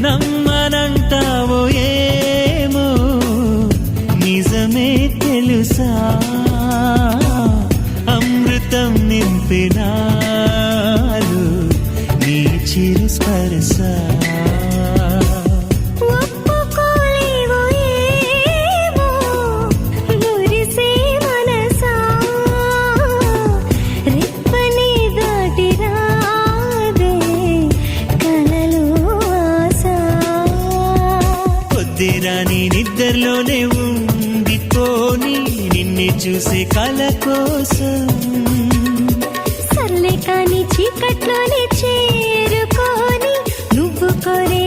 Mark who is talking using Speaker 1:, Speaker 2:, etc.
Speaker 1: నమ్మనంటావో ఏమో నిజమే తెలుసా అమృతం నింపినాలు నీ చిరు స్పర్శ రాని నిద్రలోనే ఉండిపోని నిన్నే చూసే కల కోసం
Speaker 2: సర్లే కాని చీకట్లోనే చేరుకోని నువ్వు కోరే